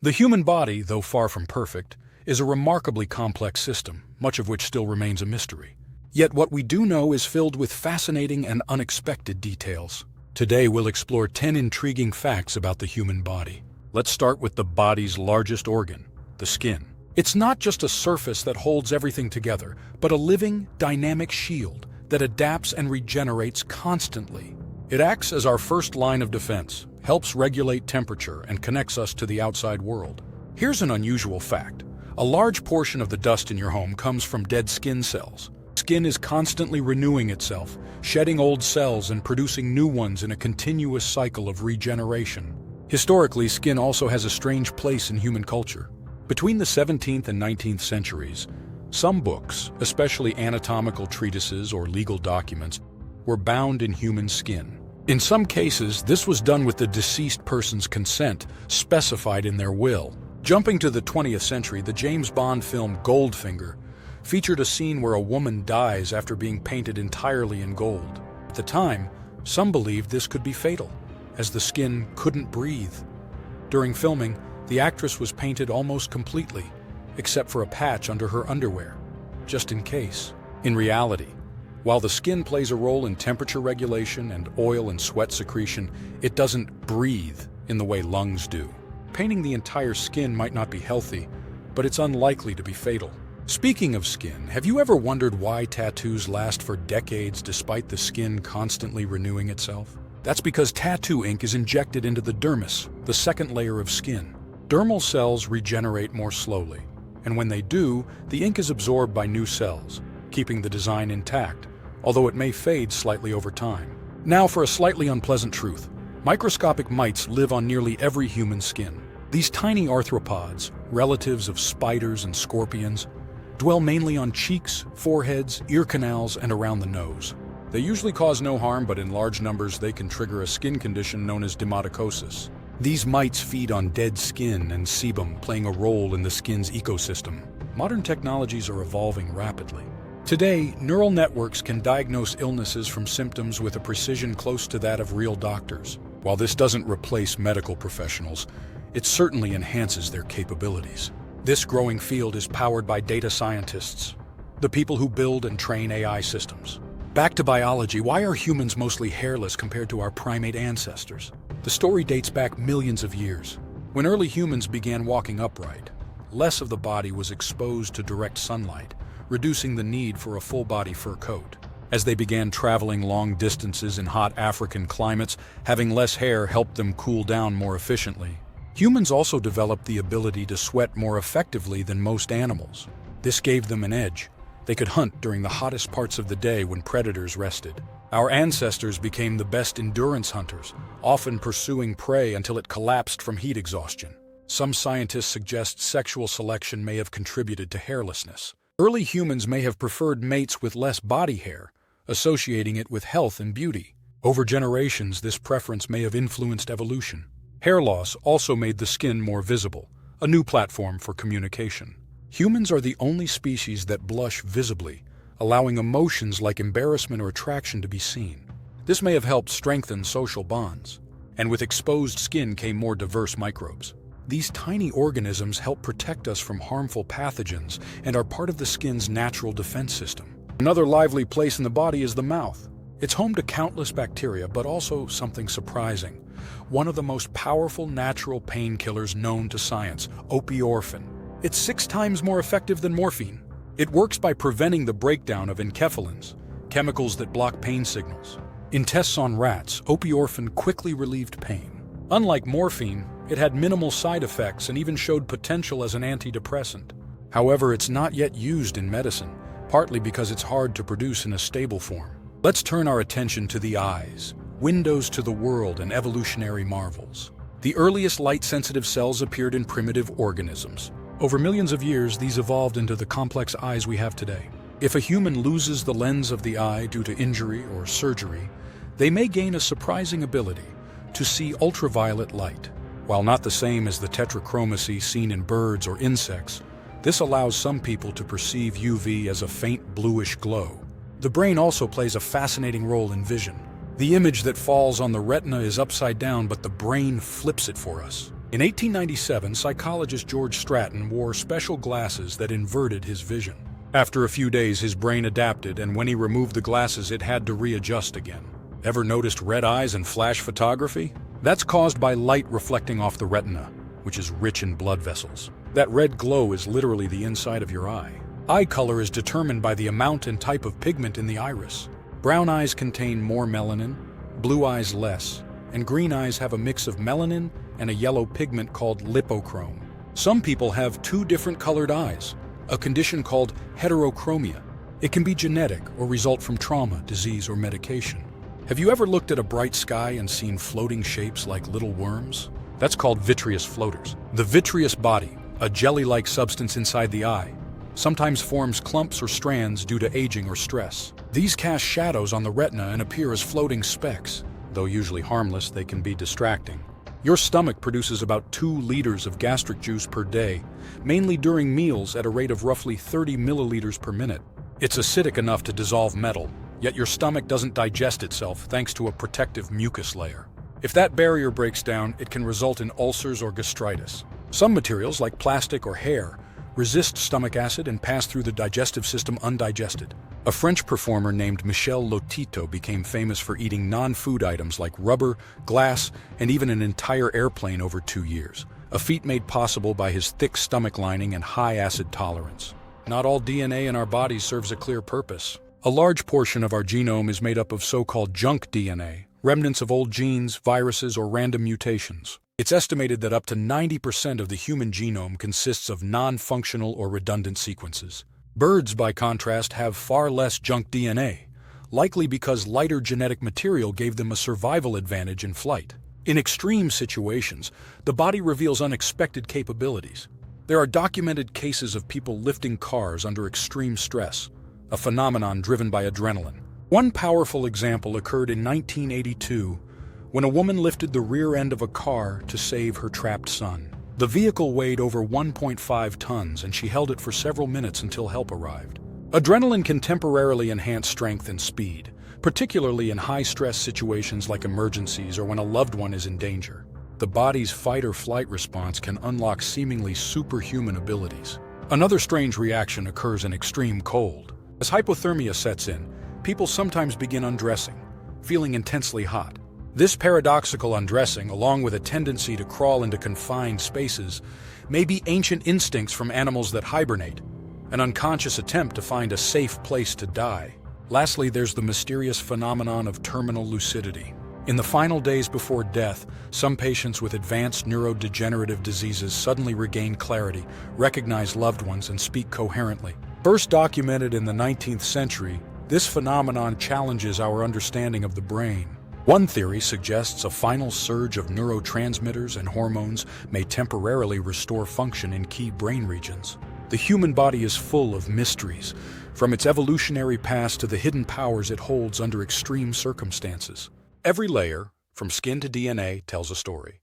The human body, though far from perfect, is a remarkably complex system, much of which still remains a mystery. Yet what we do know is filled with fascinating and unexpected details. Today we'll explore 10 intriguing facts about the human body. Let's start with the body's largest organ, the skin. It's not just a surface that holds everything together, but a living, dynamic shield that adapts and regenerates constantly. It acts as our first line of defense, helps regulate temperature, and connects us to the outside world. Here's an unusual fact. A large portion of the dust in your home comes from dead skin cells. Skin is constantly renewing itself, shedding old cells and producing new ones in a continuous cycle of regeneration. Historically, skin also has a strange place in human culture. Between the 17th and 19th centuries, some books, especially anatomical treatises or legal documents, were bound in human skin. In some cases, this was done with the deceased person's consent, specified in their will. Jumping to the 20th century, the James Bond film Goldfinger featured a scene where a woman dies after being painted entirely in gold. At the time, some believed this could be fatal, as the skin couldn't breathe. During filming, the actress was painted almost completely, except for a patch under her underwear, just in case. In reality, while the skin plays a role in temperature regulation and oil and sweat secretion, it doesn't breathe in the way lungs do. Painting the entire skin might not be healthy, but it's unlikely to be fatal. Speaking of skin, have you ever wondered why tattoos last for decades despite the skin constantly renewing itself? That's because tattoo ink is injected into the dermis, the second layer of skin. Dermal cells regenerate more slowly, and when they do, the ink is absorbed by new cells, keeping the design intact, although it may fade slightly over time. Now for a slightly unpleasant truth. Microscopic mites live on nearly every human skin. These tiny arthropods, relatives of spiders and scorpions, dwell mainly on cheeks, foreheads, ear canals, and around the nose. They usually cause no harm, but in large numbers they can trigger a skin condition known as dermatocosis. These mites feed on dead skin and sebum, playing a role in the skin's ecosystem. Modern technologies are evolving rapidly. Today, neural networks can diagnose illnesses from symptoms with a precision close to that of real doctors. While this doesn't replace medical professionals, it certainly enhances their capabilities. This growing field is powered by data scientists, the people who build and train AI systems. Back to biology, why are humans mostly hairless compared to our primate ancestors? The story dates back millions of years. When early humans began walking upright, less of the body was exposed to direct sunlight, reducing the need for a full-body fur coat. As they began traveling long distances in hot African climates, having less hair helped them cool down more efficiently. Humans also developed the ability to sweat more effectively than most animals. This gave them an edge. They could hunt during the hottest parts of the day when predators rested. Our ancestors became the best endurance hunters, often pursuing prey until it collapsed from heat exhaustion. Some scientists suggest sexual selection may have contributed to hairlessness. Early humans may have preferred mates with less body hair, associating it with health and beauty. Over generations, this preference may have influenced evolution. Hair loss also made the skin more visible, a new platform for communication. Humans are the only species that blush visibly, allowing emotions like embarrassment or attraction to be seen. This may have helped strengthen social bonds. And with exposed skin came more diverse microbes. These tiny organisms help protect us from harmful pathogens and are part of the skin's natural defense system. Another lively place in the body is the mouth. It's home to countless bacteria, but also something surprising. One of the most powerful natural painkillers known to science, opioorphin. It's 6 times more effective than morphine. It works by preventing the breakdown of enkephalins, chemicals that block pain signals. In tests on rats, opioorphin quickly relieved pain. Unlike morphine, it had minimal side effects and even showed potential as an antidepressant. However, it's not yet used in medicine, partly because it's hard to produce in a stable form. Let's turn our attention to the eyes, windows to the world and evolutionary marvels. The earliest light-sensitive cells appeared in primitive organisms. Over millions of years, these evolved into the complex eyes we have today. If a human loses the lens of the eye due to injury or surgery, they may gain a surprising ability to see ultraviolet light. While not the same as the tetrachromacy seen in birds or insects, this allows some people to perceive UV as a faint bluish glow. The brain also plays a fascinating role in vision. The image that falls on the retina is upside down, but the brain flips it for us. In 1897, psychologist George Stratton wore special glasses that inverted his vision. After a few days, his brain adapted, and when he removed the glasses, it had to readjust again. Ever noticed red eyes in flash photography? That's caused by light reflecting off the retina, which is rich in blood vessels. That red glow is literally the inside of your eye. Eye color is determined by the amount and type of pigment in the iris. Brown eyes contain more melanin, blue eyes less, and green eyes have a mix of melanin and a yellow pigment called lipochrome. Some people have two different colored eyes, a condition called heterochromia. It can be genetic or result from trauma, disease, or medication. Have you ever looked at a bright sky and seen floating shapes like little worms? That's called vitreous floaters. The vitreous body, a jelly-like substance inside the eye, sometimes forms clumps or strands due to aging or stress. These cast shadows on the retina and appear as floating specks. Though usually harmless, they can be distracting. Your stomach produces about 2 liters of gastric juice per day, mainly during meals at a rate of roughly 30 milliliters per minute. It's acidic enough to dissolve metal, yet your stomach doesn't digest itself thanks to a protective mucus layer. If that barrier breaks down, it can result in ulcers or gastritis. Some materials, like plastic or hair, resist stomach acid and pass through the digestive system undigested. A French performer named Michel Lotito became famous for eating non-food items like rubber, glass, and even an entire airplane over 2 years, a feat made possible by his thick stomach lining and high acid tolerance. Not all DNA in our bodies serves a clear purpose. A large portion of our genome is made up of so-called junk DNA, remnants of old genes, viruses, or random mutations. It's estimated that up to 90% of the human genome consists of non-functional or redundant sequences. Birds, by contrast, have far less junk DNA, likely because lighter genetic material gave them a survival advantage in flight. In extreme situations, the body reveals unexpected capabilities. There are documented cases of people lifting cars under extreme stress, a phenomenon driven by adrenaline. One powerful example occurred in 1982 when a woman lifted the rear end of a car to save her trapped son. The vehicle weighed over 1.5 tons, and she held it for several minutes until help arrived. Adrenaline can temporarily enhance strength and speed, particularly in high-stress situations like emergencies or when a loved one is in danger. The body's fight-or-flight response can unlock seemingly superhuman abilities. Another strange reaction occurs in extreme cold. As hypothermia sets in, people sometimes begin undressing, feeling intensely hot. This paradoxical undressing, along with a tendency to crawl into confined spaces, may be ancient instincts from animals that hibernate, an unconscious attempt to find a safe place to die. Lastly, there's the mysterious phenomenon of terminal lucidity. In the final days before death, some patients with advanced neurodegenerative diseases suddenly regain clarity, recognize loved ones, and speak coherently. First documented in the 19th century, this phenomenon challenges our understanding of the brain. One theory suggests a final surge of neurotransmitters and hormones may temporarily restore function in key brain regions. The human body is full of mysteries, from its evolutionary past to the hidden powers it holds under extreme circumstances. Every layer, from skin to DNA, tells a story.